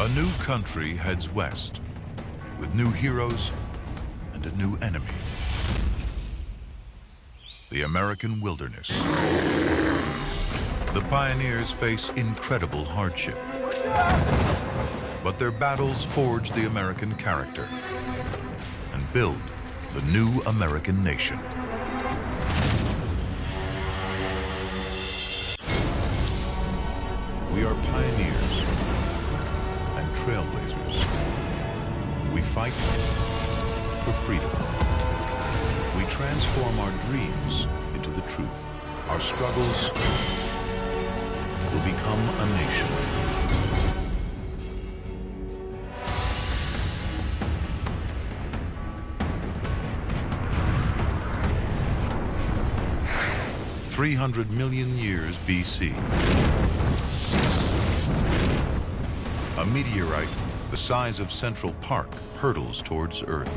A new country heads west, with new heroes and a new enemy. The American wilderness. The pioneers face incredible hardship, but their battles forge the American character and build the new American nation. We are pioneers and trailblazers. We fight for freedom. We transform our dreams into the truth. Our struggles will become a nation. "300 million years BC. A meteorite the size of Central Park hurtles towards Earth.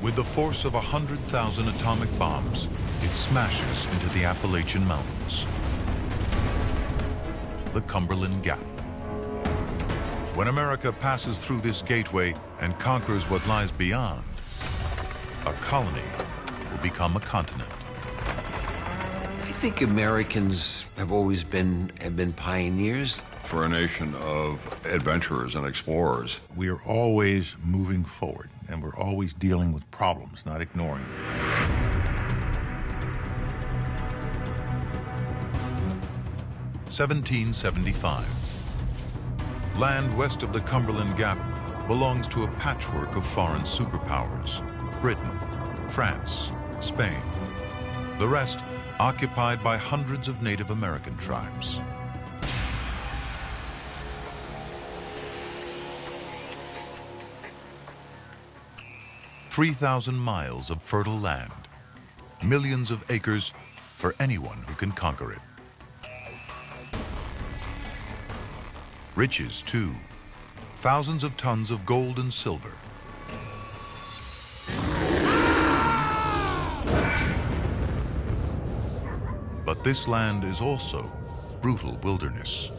With the force of 100,000 atomic bombs, it smashes into the Appalachian Mountains. The Cumberland Gap. When America passes through this gateway and conquers what lies beyond, a colony will become a continent. I think Americans have always been pioneers. For a nation of adventurers and explorers. We are always moving forward, and we're always dealing with problems, not ignoring them. "1775. Land west of the Cumberland Gap belongs to a patchwork of foreign superpowers: Britain, France, Spain. The rest occupied by hundreds of Native American tribes. "3,000 miles of fertile land, millions of acres for anyone who can conquer it. Riches, too, thousands of tons of gold and silver. But this land is also brutal wilderness.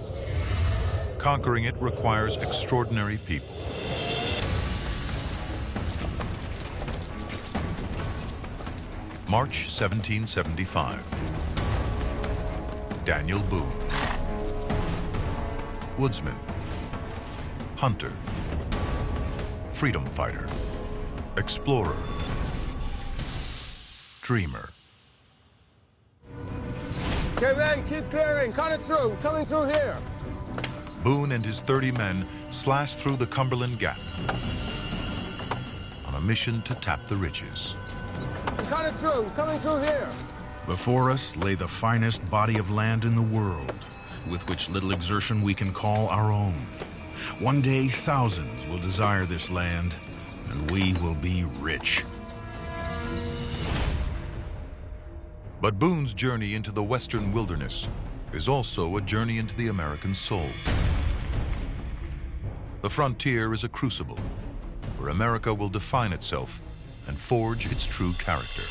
Conquering it requires extraordinary people. March 1775. Daniel Boone. Woodsman. Hunter. Freedom fighter. Explorer. Dreamer. Okay, man, keep clearing. Cut it through. Coming through here. Boone and his 30 men slashed through the Cumberland Gap on a mission to tap the riches. Cut it through. Coming through here. Before us lay the finest body of land in the world, with which little exertion we can call our own. One day, thousands will desire this land, and we will be rich. But Boone's journey into the western wilderness is also a journey into the American soul. The frontier is a crucible where America will define itself and forge its true character.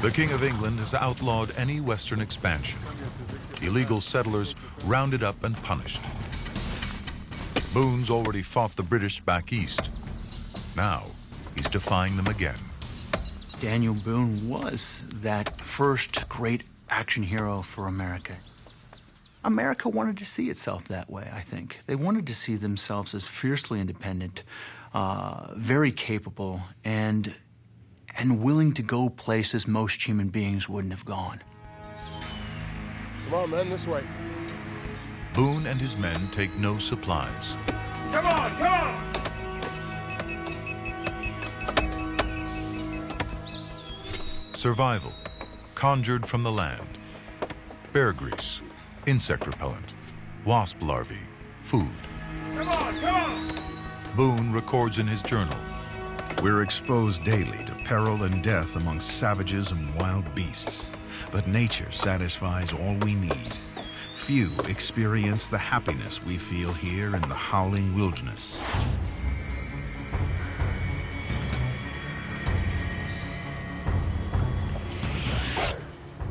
The King of England has outlawed any western expansion. Illegal settlers rounded up and punished. Boone's already fought the British back east. Now he's defying them again. Daniel Boone was that first great action hero for America. America wanted to see itself that way, I think. They wanted to see themselves as fiercely independent, very capable, and willing to go places most human beings wouldn't have gone. Come on, man, this way. Boone and his men take no supplies. Come on, come on! Survival, conjured from the land. Bear grease, insect repellent, wasp larvae, food. Come on, come on! Boone records in his journal. We're exposed daily to peril and death amongst savages and wild beasts, but nature satisfies all we need. Few experience the happiness we feel here in the howling wilderness.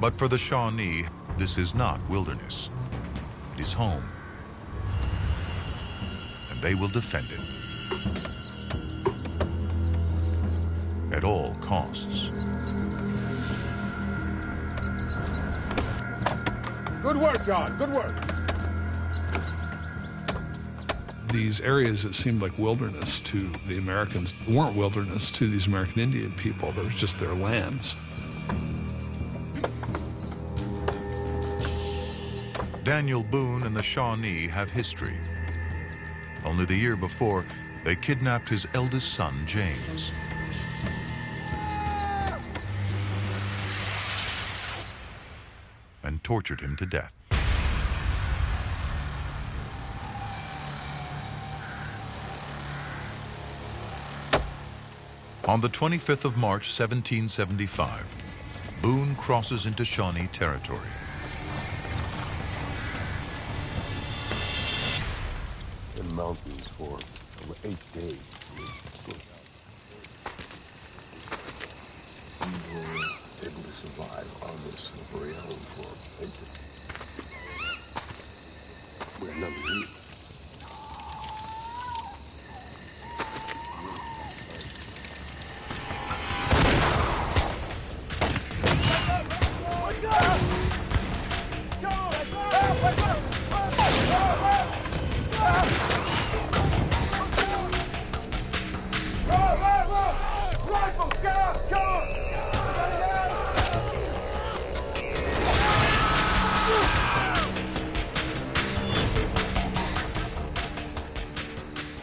But for the Shawnee, this is not wilderness. It is home. And they will defend it. At all costs. Good work, John. Good work. These areas that seemed like wilderness to the Americans weren't wilderness to these American Indian people. They was just their lands. Daniel Boone and the Shawnee have history. Only the year before, they kidnapped his eldest son, James. And tortured him to death. On the 25th of March, 1775, Boone crosses into Shawnee territory. In the mountains for over 8 days. We were able to survive on this slippery island for 8 days. We had nothing to eat.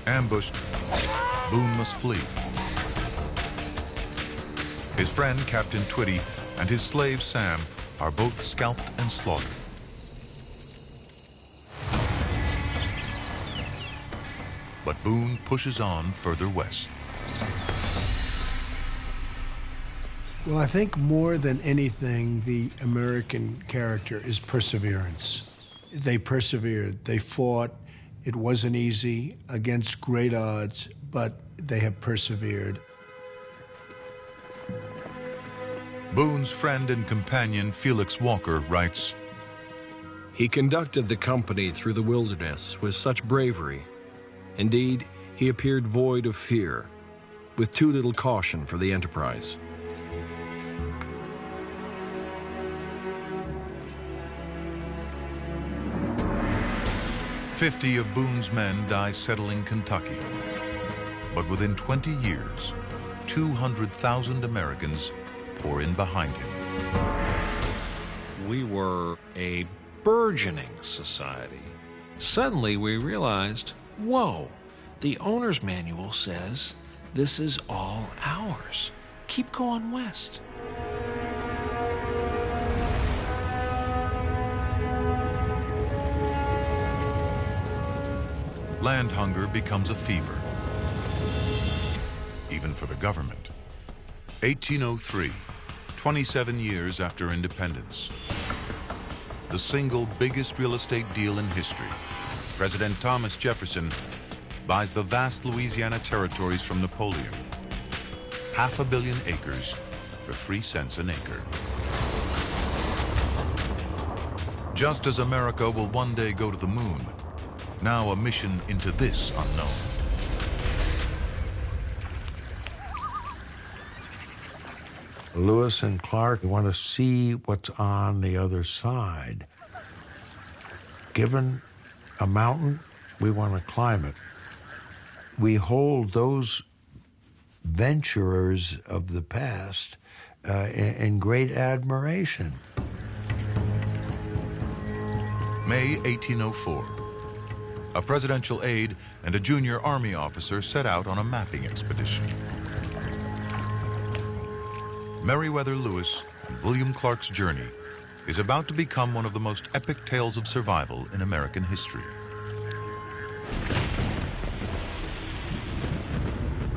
Ambushed, Boone must flee. His friend, Captain Twitty, and his slave, Sam, are both scalped and slaughtered. But Boone pushes on further west. Well, I think more than anything, the American character is perseverance. They persevered, they fought. It wasn't easy against great odds, but they have persevered. Boone's friend and companion, Felix Walker, writes, "He conducted the company through the wilderness with such bravery. Indeed, he appeared void of fear, with too little caution for the enterprise." "50 of Boone's men die settling Kentucky. But within 20 years, 200,000 Americans pour in behind him." We were a burgeoning society. Suddenly we realized, whoa, the owner's manual says this is all ours. Keep going west. Land hunger becomes a fever, even for the government. 1803, 27 years after independence. The single biggest real estate deal in history. President Thomas Jefferson buys the vast Louisiana territories from Napoleon. 500 million acres for 3 cents an acre. Just as America will one day go to the moon, now a mission into this unknown. Lewis and Clark want to see what's on the other side. Given a mountain, we want to climb it. We hold those venturers of the past in great admiration. May 1804. A presidential aide and a junior Army officer set out on a mapping expedition. Meriwether Lewis and William Clark's journey is about to become one of the most epic tales of survival in American history.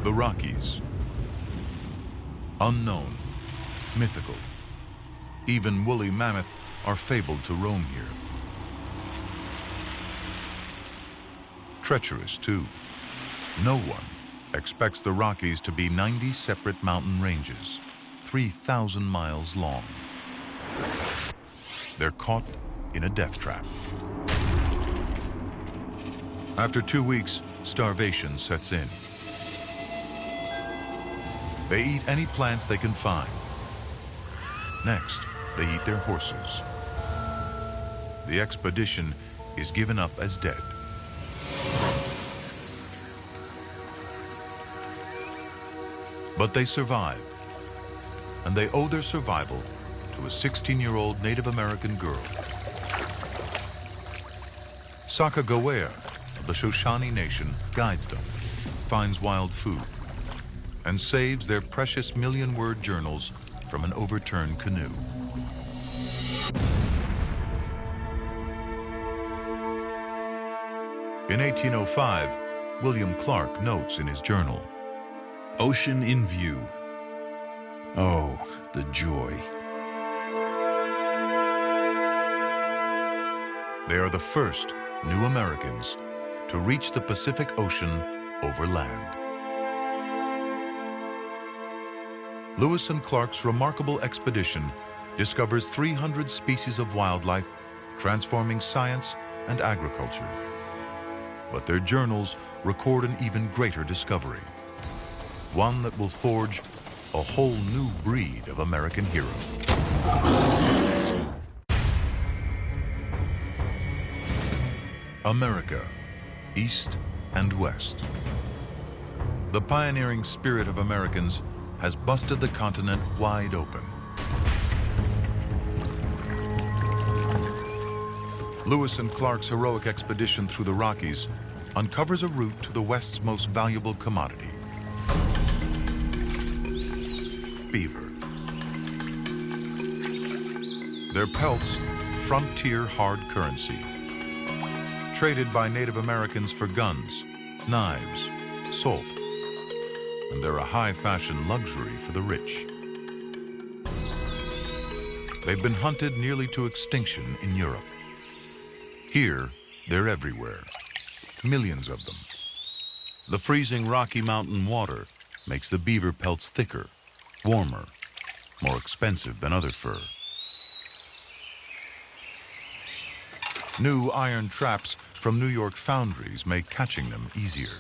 The Rockies. Unknown, mythical. Even woolly mammoth are fabled to roam here. Treacherous, too. No one expects the Rockies to be 90 separate mountain ranges, 3,000 miles long. they're caught in a death trap. After 2 weeks, starvation sets in. They eat any plants they can find. Next, they eat their horses. The expedition is given up as dead. But they survive, and they owe their survival to a 16-year-old Native American girl. Sacagawea of the Shoshone Nation guides them, finds wild food, and saves their precious million-word journals from an overturned canoe. In 1805, William Clark notes in his journal, Ocean in view. Oh, the joy. They are the first new Americans to reach the Pacific Ocean over land. Lewis and Clark's remarkable expedition discovers 300 species of wildlife, transforming science and agriculture. But their journals record an even greater discovery, one that will forge a whole new breed of American hero. America, East and West. The pioneering spirit of Americans has busted the continent wide open. Lewis and Clark's heroic expedition through the Rockies uncovers a route to the West's most valuable commodity: beaver. Their pelts, frontier hard currency, traded by Native Americans for guns, knives, salt, and they're a high-fashion luxury for the rich. They've been hunted nearly to extinction in Europe. Here, they're everywhere, millions of them. The freezing Rocky Mountain water makes the beaver pelts thicker, warmer, more expensive than other fur. New iron traps from New York foundries make catching them easier.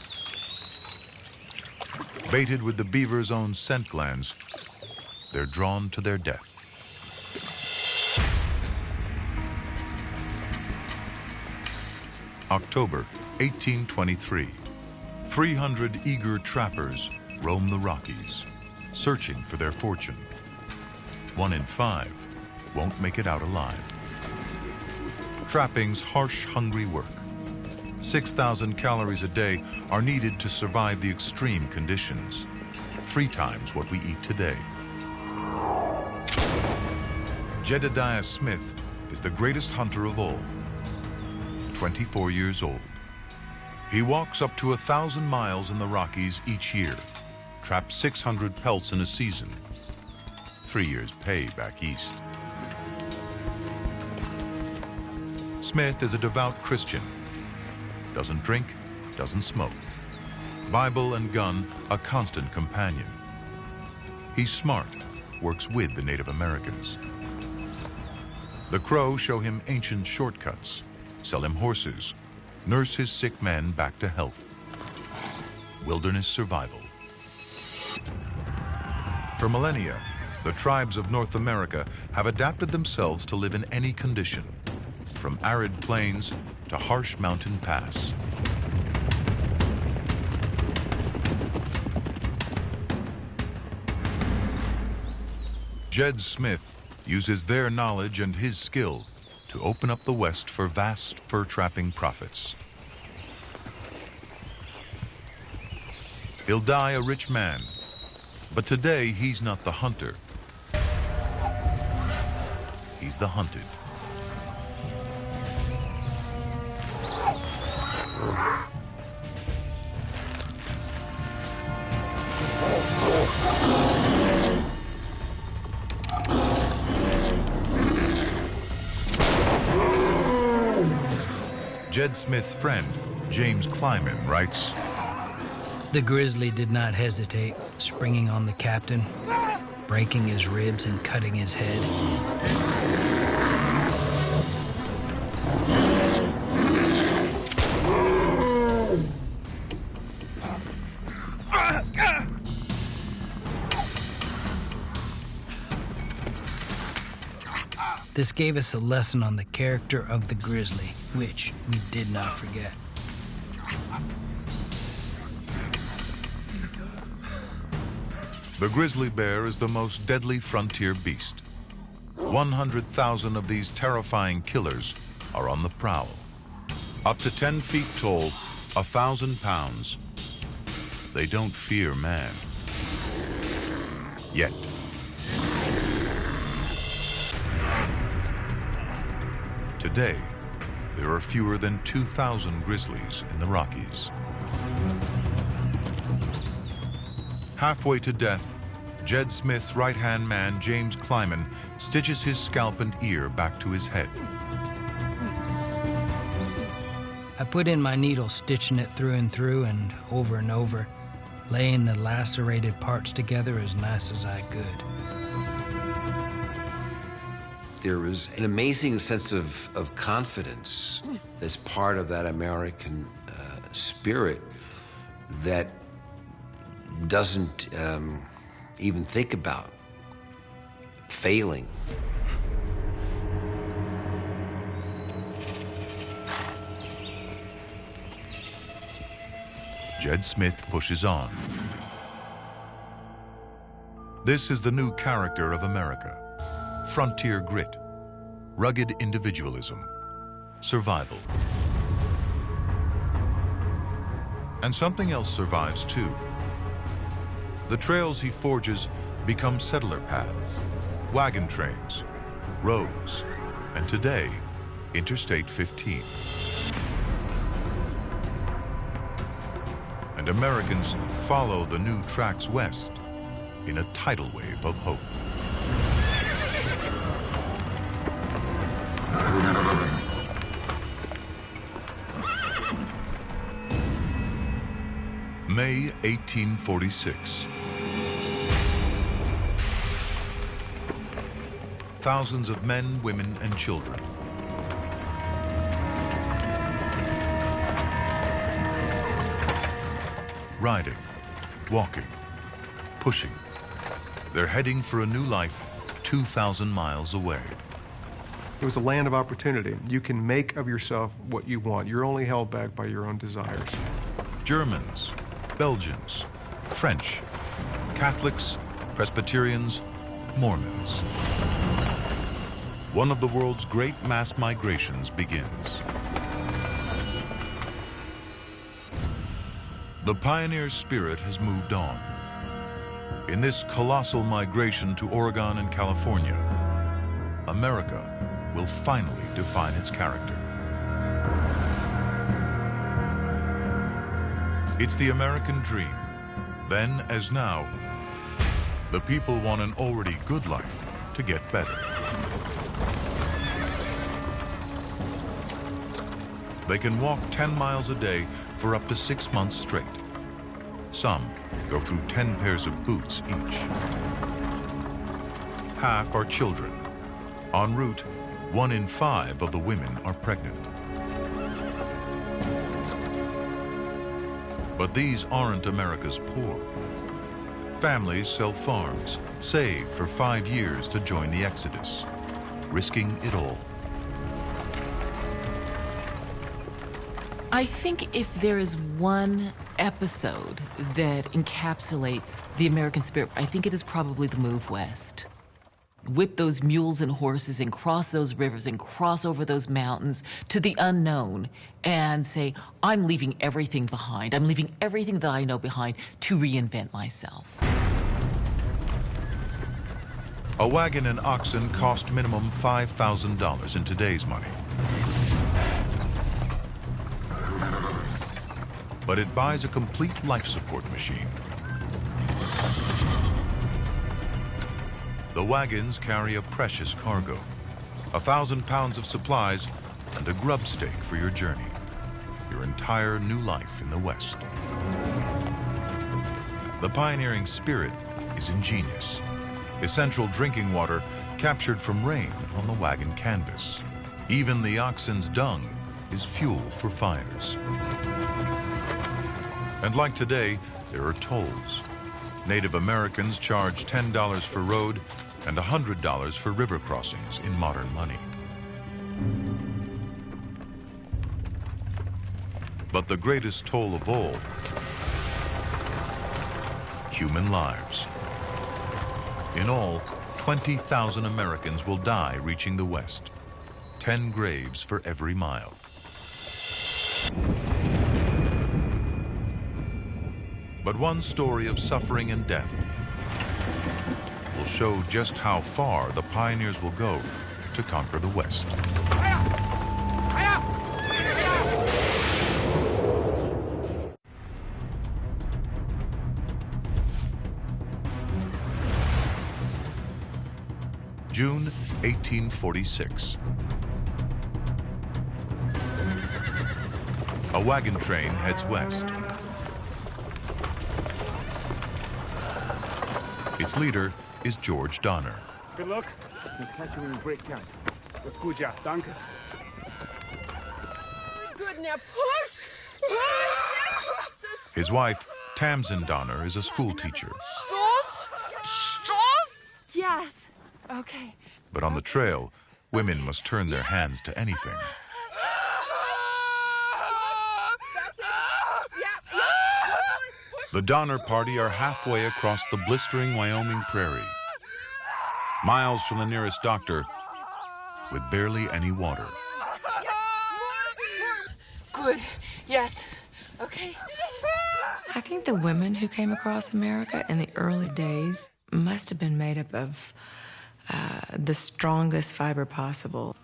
Baited with the beaver's own scent glands, they're drawn to their death. October 1823. 300 eager trappers roam the Rockies, searching for their fortune. 1 in 5 won't make it out alive. Trapping's harsh, hungry work. 6,000 calories a day are needed to survive the extreme conditions, 3 times what we eat today. Jedediah Smith is the greatest hunter of all, 24 years old. He walks up to 1,000 miles in the Rockies each year, traps 600 pelts in a season, 3 years' pay back east. Smith is a devout Christian. Doesn't drink, doesn't smoke. Bible and gun a constant companion. He's smart, works with the Native Americans. The Crow show him ancient shortcuts, sell him horses, nurse his sick men back to health. Wilderness survival. For millennia, the tribes of North America have adapted themselves to live in any condition, from arid plains to harsh mountain pass. Jed Smith uses their knowledge and his skill to open up the West for vast fur-trapping profits. He'll die a rich man, but today he's not the hunter. He's the hunted. Jed Smith's friend, James Kleiman, writes, The grizzly did not hesitate, springing on the captain, breaking his ribs and cutting his head. This gave us a lesson on the character of the grizzly, which we did not forget. The grizzly bear is the most deadly frontier beast. 100,000 of these terrifying killers are on the prowl. Up to 10 feet tall, 1,000 pounds. They don't fear man. Yet. Today, there are fewer than 2,000 grizzlies in the Rockies. Halfway to death, Jed Smith's right-hand man, James Kleiman, stitches his scalp and ear back to his head. I put in my needle, stitching it through and over, laying the lacerated parts together as nice as I could. There was an amazing sense of confidence as part of that American spirit that doesn't even think about failing. Jed Smith pushes on. This is the new character of America. Frontier grit, rugged individualism, survival. And something else survives too. The trails he forges become settler paths, wagon trains, roads, and today, Interstate 15. And Americans follow the new tracks west in a tidal wave of hope. May 1846. Thousands of men, women, and children. Riding, walking, pushing. They're heading for a new life 2,000 miles away. It was a land of opportunity. You can make of yourself what you want. You're only held back by your own desires. Germans, Belgians, French, Catholics, Presbyterians, Mormons. One of the world's great mass migrations begins. The pioneer spirit has moved on. In this colossal migration to Oregon and California, America will finally define its character. It's the American dream. Then, as now, the people want an already good life to get better. They can walk 10 miles a day for up to 6 months straight. Some go through 10 pairs of boots each. Half are children. En route, 1 in 5 of the women are pregnant. But these aren't America's poor. Families sell farms, save for 5 years to join the exodus, risking it all. I think if there is one episode that encapsulates the American spirit, I think it is probably the move west. Whip those mules and horses and cross those rivers and cross over those mountains to the unknown and say, I'm leaving everything behind. I'm leaving everything that I know behind to reinvent myself. A wagon and oxen cost minimum $5,000 in today's money. But it buys a complete life support machine. The wagons carry a precious cargo, 1,000 pounds of supplies and a grub stake for your journey, your entire new life in the West. The pioneering spirit is ingenious. Essential drinking water captured from rain on the wagon canvas. Even the oxen's dung is fuel for fires. And like today, there are tolls. Native Americans charge $10 for road and $100 for river crossings in modern money. But the greatest toll of all, human lives. In all, 20,000 Americans will die reaching the West, 10 graves for every mile. But one story of suffering and death will show just how far the pioneers will go to conquer the West. June 1846. A wagon train heads west. Its leader is George Donner. Good luck. We'll catch you when we break camp. Let's go, Jack. Danke. Good, now push! His wife, Tamsin Donner, is a school teacher. Stoss? Stoss? Yes. Okay. But on the trail, women must turn their hands to anything. The Donner Party are halfway across the blistering Wyoming prairie, miles from the nearest doctor, with barely any water. Good. Yes. Okay. I think the women who came across America in the early days must have been made up of the strongest fiber possible.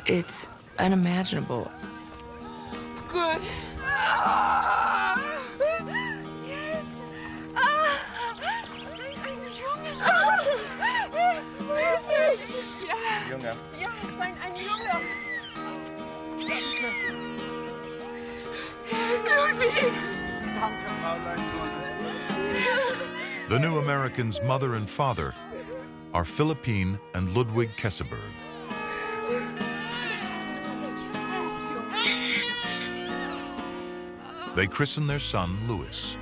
It's unimaginable. Good. Junge. Ja, ein Junge. Danke, Fraulein. The new Americans' mother and father are Philippine and Ludwig Kesseberg. They christen their son, Louis.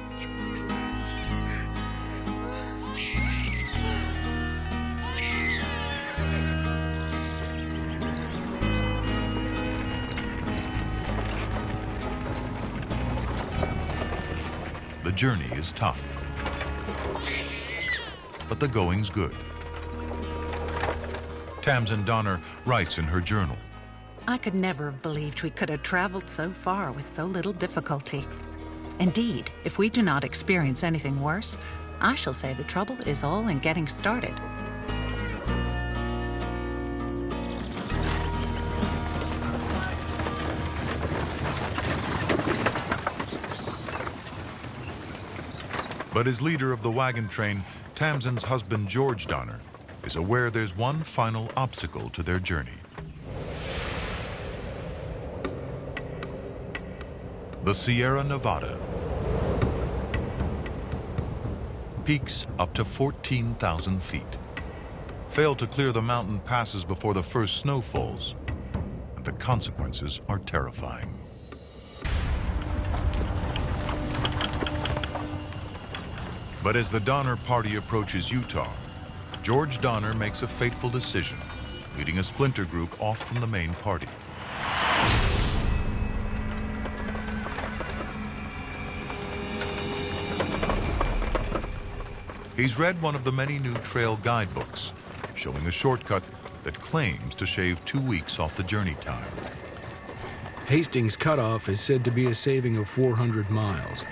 The journey is tough, but the going's good. Tamsin Donner writes in her journal, I could never have believed we could have traveled so far with so little difficulty. Indeed, if we do not experience anything worse, I shall say the trouble is all in getting started. But as leader of the wagon train, Tamsin's husband, George Donner, is aware there's one final obstacle to their journey. The Sierra Nevada. Peaks up to 14,000 feet. Fail to clear the mountain passes before the first snow falls, and the consequences are terrifying. But as the Donner Party approaches Utah, George Donner makes a fateful decision, leading a splinter group off from the main party. He's read one of the many new trail guidebooks, showing a shortcut that claims to shave 2 weeks off the journey time. Hastings Cutoff is said to be a saving of 400 miles.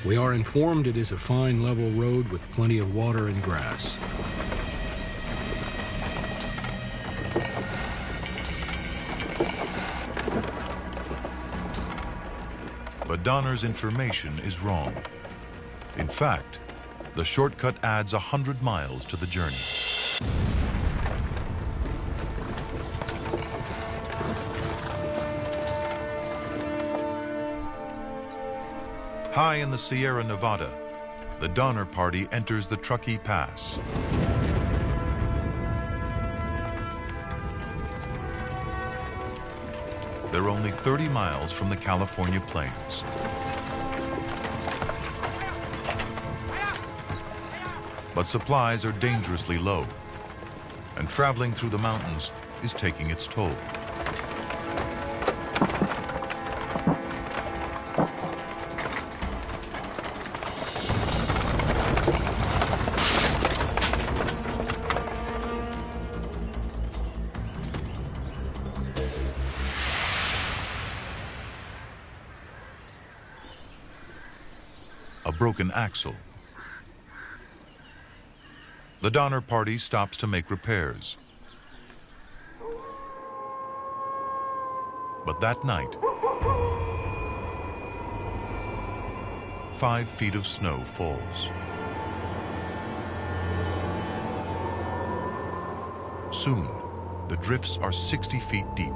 We are informed it is a fine level road with plenty of water and grass. But Donner's information is wrong. In fact, the shortcut adds 100 miles to the journey. High in the Sierra Nevada, the Donner Party enters the Truckee Pass. They're only 30 miles from the California plains. But supplies are dangerously low, and traveling through the mountains is taking its toll. A broken axle. The Donner Party stops to make repairs. But that night, 5 feet of snow falls. Soon, the drifts are 60 feet deep.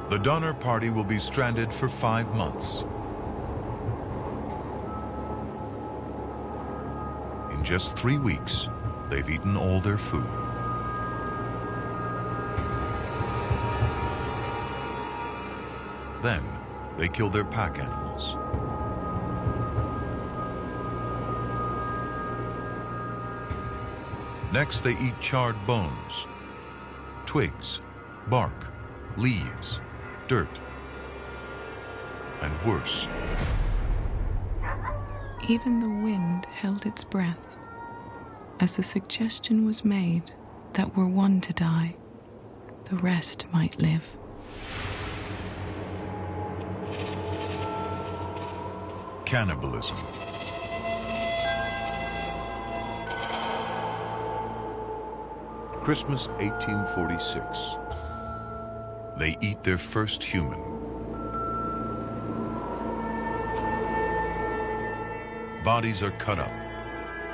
The Donner Party will be stranded for 5 months. In just 3 weeks, they've eaten all their food. Then, they kill their pack animals. Next, they eat charred bones, twigs, bark, leaves, dirt, and worse. Even the wind held its breath as the suggestion was made that were one to die, the rest might live. Cannibalism. Christmas 1846. They eat their first human. Bodies are cut up,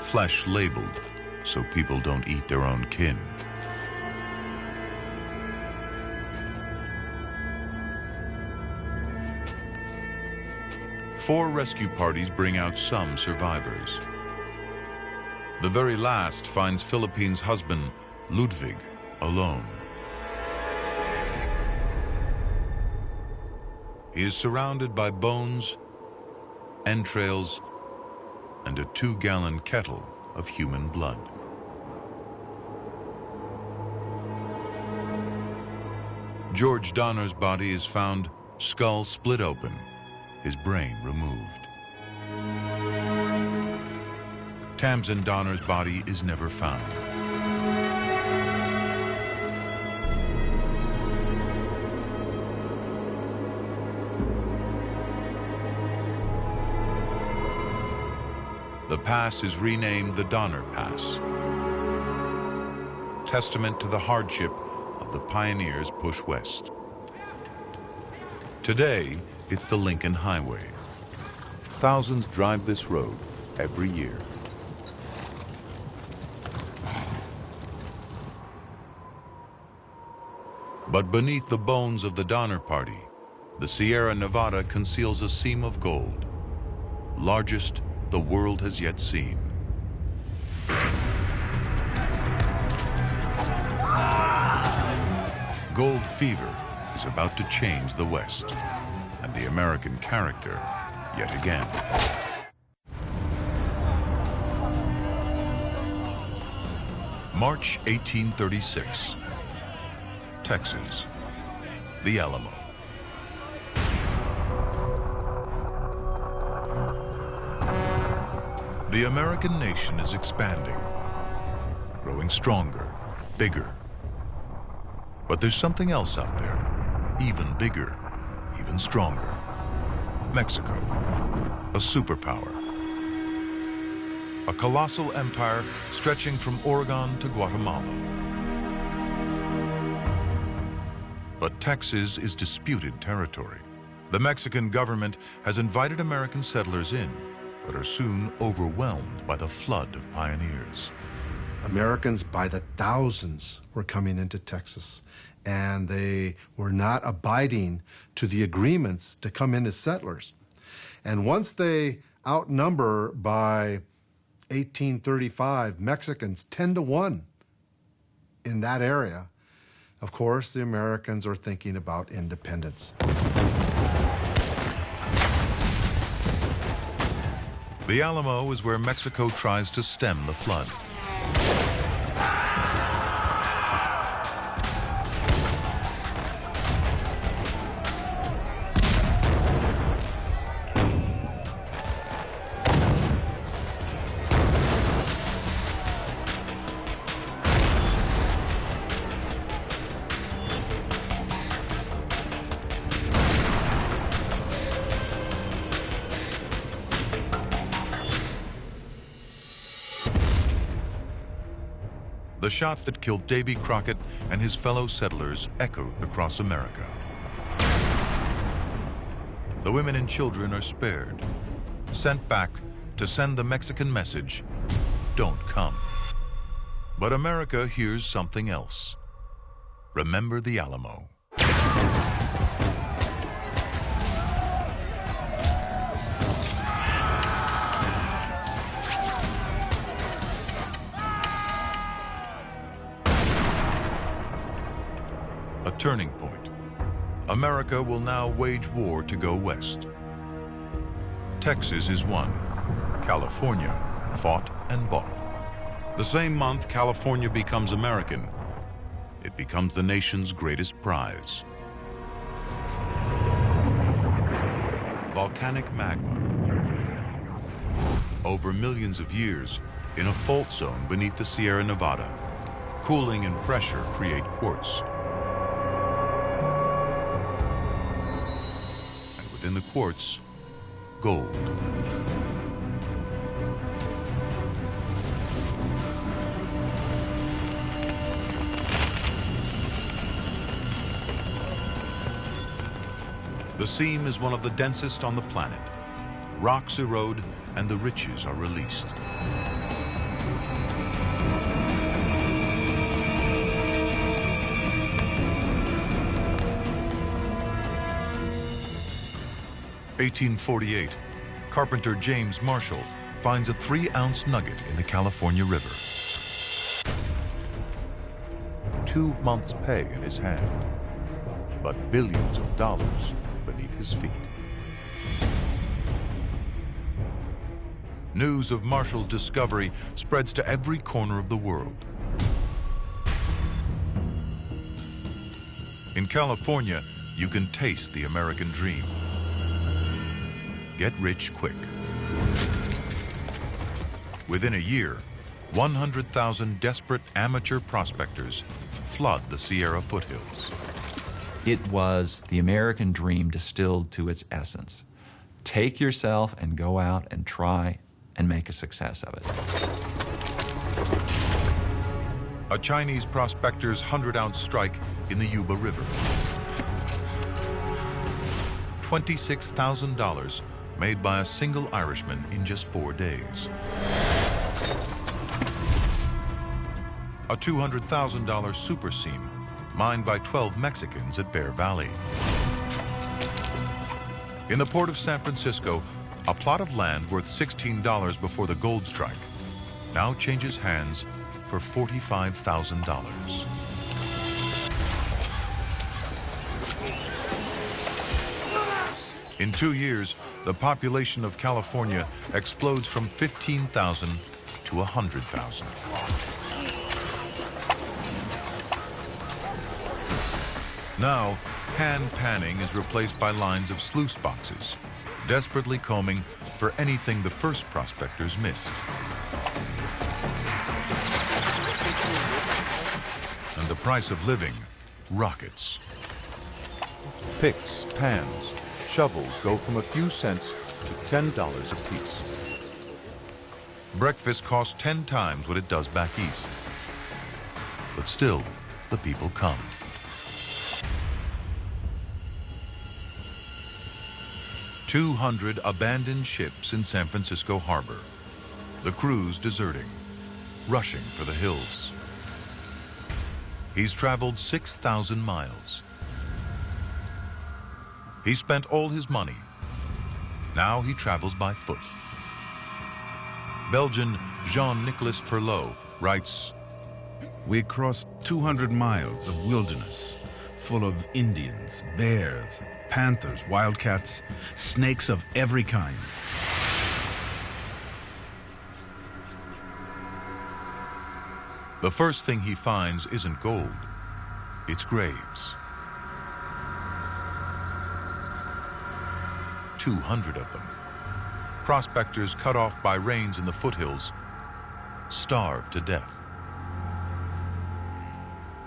flesh labeled, so people don't eat their own kin. Four rescue parties bring out some survivors. The very last finds Philippine's husband, Ludwig, alone. He is surrounded by bones, entrails, and a 2-gallon kettle of human blood. George Donner's body is found, skull split open, his brain removed. Tamsin Donner's body is never found. The pass is renamed the Donner Pass, testament to the hardship of the pioneers' push west. Today, it's the Lincoln Highway. Thousands drive this road every year. But beneath the bones of the Donner Party, the Sierra Nevada conceals a seam of gold, largest the world has yet seen. Gold fever is about to change the West and the American character yet again. March 1836, Texas, the Alamo. The American nation is expanding, growing stronger, bigger. But there's something else out there, even bigger, even stronger. Mexico, a superpower. A colossal empire stretching from Oregon to Guatemala. But Texas is disputed territory. The Mexican government has invited American settlers in, but are soon overwhelmed by the flood of pioneers. Americans by the thousands were coming into Texas, and they were not abiding to the agreements to come in as settlers. And once they outnumber by 1835 Mexicans 10-1 in that area, of course, the Americans are thinking about independence. The Alamo is where Mexico tries to stem the flood. The shots that killed Davy Crockett and his fellow settlers echoed across America. The women and children are spared, sent back to send the Mexican message, don't come. But America hears something else. Remember the Alamo. A turning point. America will now wage war to go west. Texas is won. California fought and bought. The same month California becomes American, it becomes the nation's greatest prize. Volcanic magma. Over millions of years, in a fault zone beneath the Sierra Nevada, cooling and pressure create quartz. In the quartz, gold. The seam is one of the densest on the planet. Rocks erode and the riches are released. In 1848, carpenter James Marshall finds a 3-ounce nugget in the California River. 2 months' pay in his hand, but billions of dollars beneath his feet. News of Marshall's discovery spreads to every corner of the world. In California, you can taste the American dream. Get rich quick. Within a year, 100,000 desperate amateur prospectors flood the Sierra foothills. It was the American dream distilled to its essence. Take yourself and go out and try and make a success of it. A Chinese prospector's 100-ounce strike in the Yuba River. $26,000 made by a single Irishman in just 4 days. A $200,000 super seam mined by 12 Mexicans at Bear Valley. In the port of San Francisco, a plot of land worth $16 before the gold strike now changes hands for $45,000. In 2 years, the population of California explodes from 15,000 to 100,000. Now, hand panning is replaced by lines of sluice boxes, desperately combing for anything the first prospectors missed. And the price of living rockets. Picks, pans, shovels go from a few cents to $10 apiece. Breakfast costs 10 times what it does back east. But still, the people come. "200 abandoned ships in San Francisco harbor. The crews deserting, rushing for the hills. He's traveled 6,000 miles. He spent all his money. Now he travels by foot. Belgian Jean-Nicolas Perlot writes, "We crossed 200 miles of wilderness, full of Indians, bears, panthers, wildcats, snakes of every kind. The first thing he finds isn't gold, it's graves. 200 of them. Prospectors cut off by rains in the foothills, starved to death.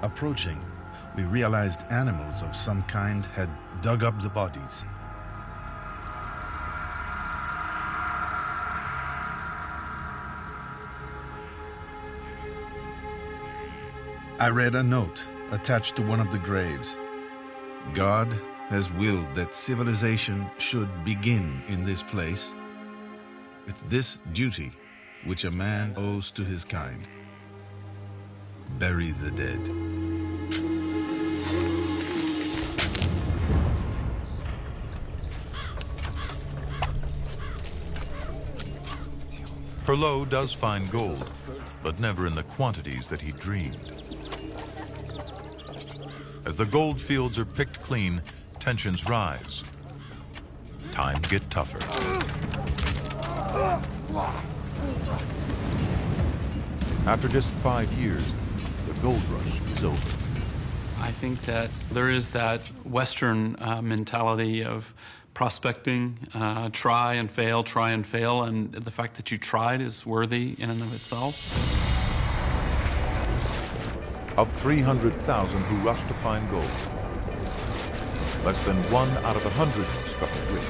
Approaching, we realized animals of some kind had dug up the bodies. I read a note attached to one of the graves. God has willed that civilization should begin in this place with this duty which a man owes to his kind. Bury the dead. Perlot does find gold, but never in the quantities that he dreamed. As the gold fields are picked clean, tensions rise. Times get tougher. After just 5 years, the gold rush is over. I think that there is that Western mentality of prospecting, try and fail, and the fact that you tried is worthy in and of itself. Of 300,000 who rushed to find gold, less than 1 out of 100 struck it rich.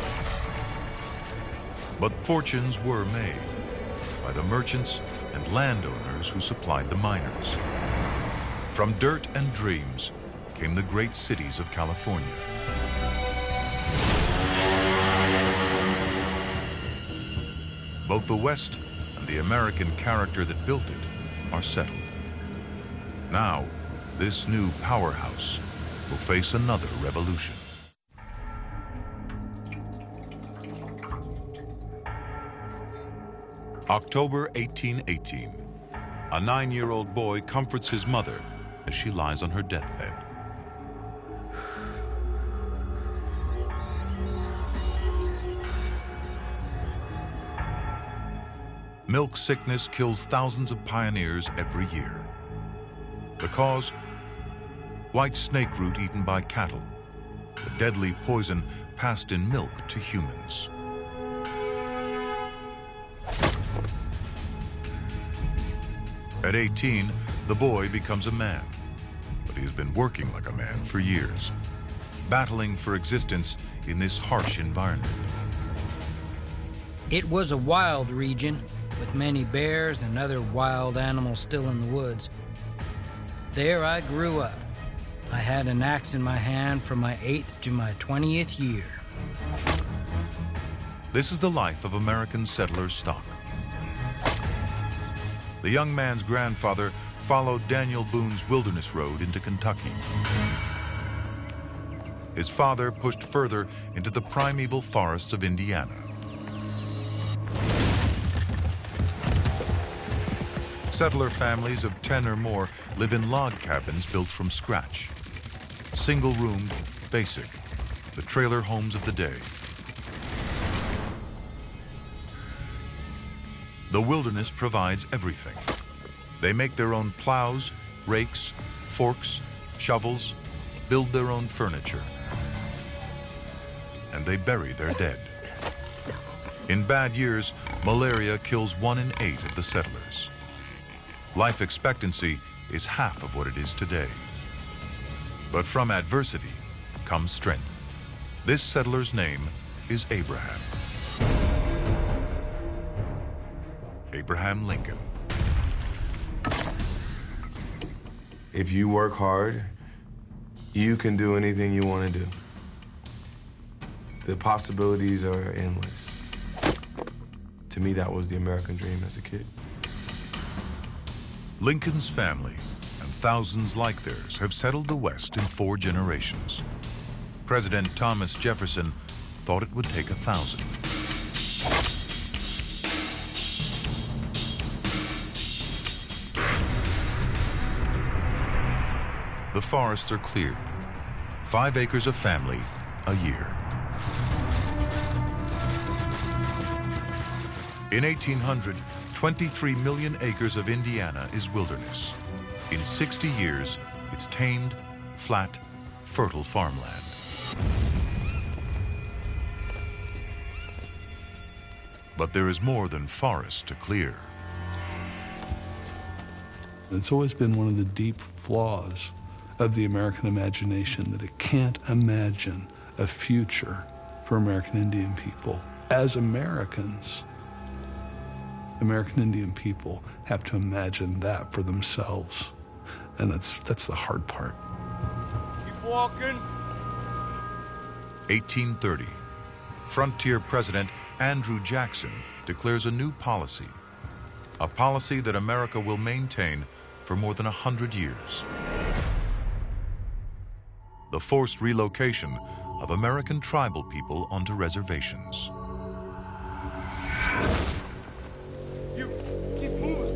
But fortunes were made by the merchants and landowners who supplied the miners. From dirt and dreams came the great cities of California. Both the West and the American character that built it are settled. Now, this new powerhouse will face another revolution. October 1818. A 9-year-old boy comforts his mother as she lies on her deathbed. Milk sickness kills thousands of pioneers every year. The cause? White snake root eaten by cattle, a deadly poison passed in milk to humans. At 18, the boy becomes a man, but he has been working like a man for years, battling for existence in this harsh environment. It was a wild region, with many bears and other wild animals still in the woods. There I grew up. I had an axe in my hand from my 8th to my 20th year. This is the life of American settler stock. The young man's grandfather followed Daniel Boone's wilderness road into Kentucky. His father pushed further into the primeval forests of Indiana. Settler families of 10 or more live in log cabins built from scratch. Single-roomed, basic, the trailer homes of the day. The wilderness provides everything. They make their own plows, rakes, forks, shovels, build their own furniture. And they bury their dead. In bad years, malaria kills 1 in 8 of the settlers. Life expectancy is half of what it is today. But from adversity comes strength. This settler's name is Abraham. Abraham Lincoln. If you work hard, you can do anything you want to do. The possibilities are endless. To me, that was the American dream as a kid. Lincoln's family and thousands like theirs have settled the West in 4 generations. President Thomas Jefferson thought it would take 1,000. The forests are cleared. 5 acres of family a year. In 1800, 23 million acres of Indiana is wilderness. In 60 years, it's tamed, flat, fertile farmland. But there is more than forest to clear. It's always been one of the deep flaws of the American imagination that it can't imagine a future for American Indian people. As Americans, American Indian people have to imagine that for themselves. And that's the hard part. Keep walking. 1830, frontier President Andrew Jackson declares a new policy, a policy that America will maintain for more than 100 years. The forced relocation of American tribal people onto reservations. You keep moving.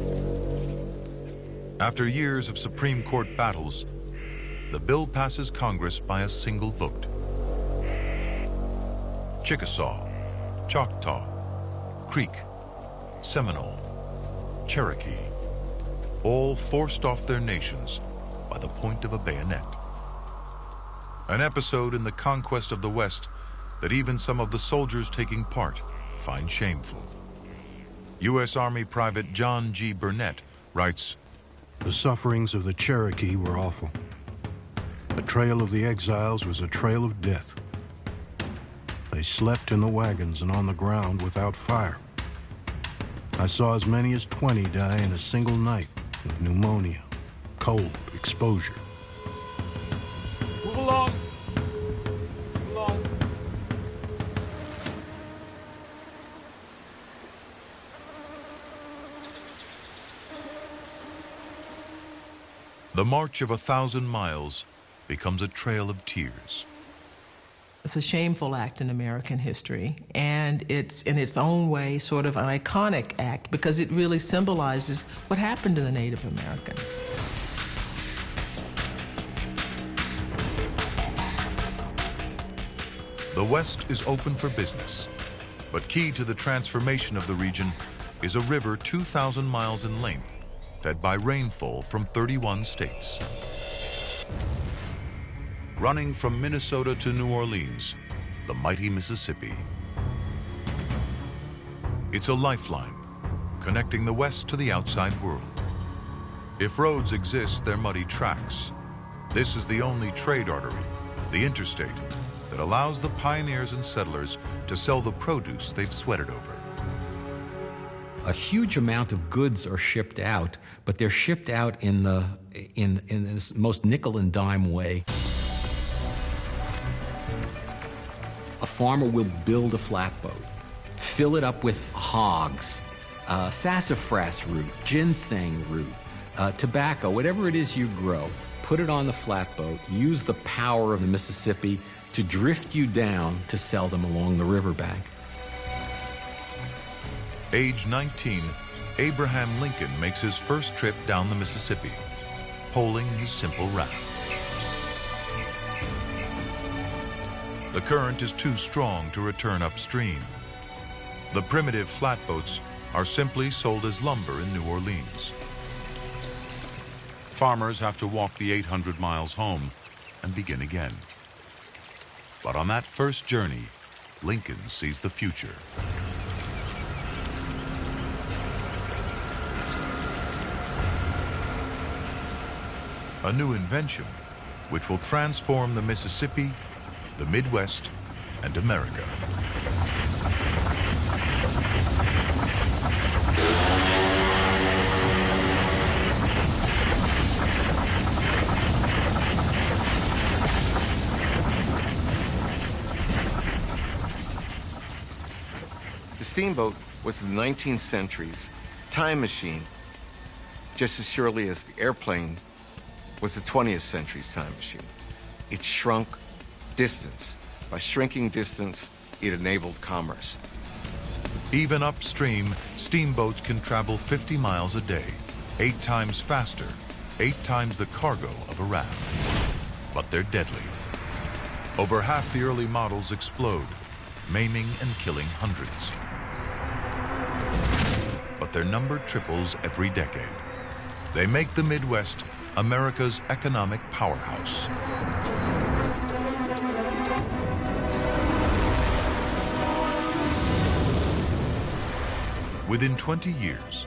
After years of Supreme Court battles, the bill passes Congress by a single vote. Chickasaw, Choctaw, Creek, Seminole, Cherokee, all forced off their nations by the point of a bayonet. An episode in the conquest of the West that even some of the soldiers taking part find shameful. U.S. Army Private John G. Burnett writes, "The sufferings of the Cherokee were awful. The trail of the exiles was a trail of death. They slept in the wagons and on the ground without fire. I saw as many as 20 die in a single night of pneumonia, cold, exposure." Move along. Move along. The march of 1,000 miles becomes a trail of tears. It's a shameful act in American history, and it's in its own way sort of an iconic act because it really symbolizes what happened to the Native Americans. The West is open for business, but key to the transformation of the region is a river 2,000 miles in length, fed by rainfall from 31 states. Running from Minnesota to New Orleans, the mighty Mississippi. It's a lifeline, connecting the West to the outside world. If roads exist, they're muddy tracks. This is the only trade artery, the interstate, that allows the pioneers and settlers to sell the produce they've sweated over. A huge amount of goods are shipped out, but they're shipped out in this most nickel and dime way. A farmer will build a flatboat, fill it up with hogs, sassafras root, ginseng root, tobacco, whatever it is you grow, put it on the flatboat, use the power of the Mississippi to drift you down to sell them along the riverbank. Age 19, Abraham Lincoln makes his first trip down the Mississippi, poling his simple raft. The current is too strong to return upstream. The primitive flatboats are simply sold as lumber in New Orleans. Farmers have to walk the 800 miles home and begin again. But on that first journey, Lincoln sees the future. A new invention which will transform the Mississippi, the Midwest, and America. The steamboat was the 19th century's time machine, just as surely as the airplane was the 20th century's time machine. It shrunk distance. By shrinking distance, it enabled commerce. Even upstream, steamboats can travel 50 miles a day, 8 times faster, 8 times the cargo of a raft. But they're deadly. Over half the early models explode, maiming and killing hundreds. But their number triples every decade. They make the Midwest America's economic powerhouse. Within 20 years,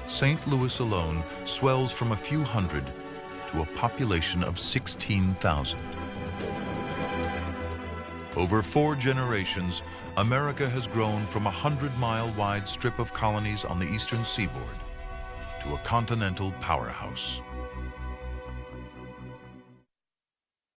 St. Louis alone swells from a few hundred to a population of 16,000. Over 4 generations, America has grown from a 100-mile wide strip of colonies on the eastern seaboard to a continental powerhouse.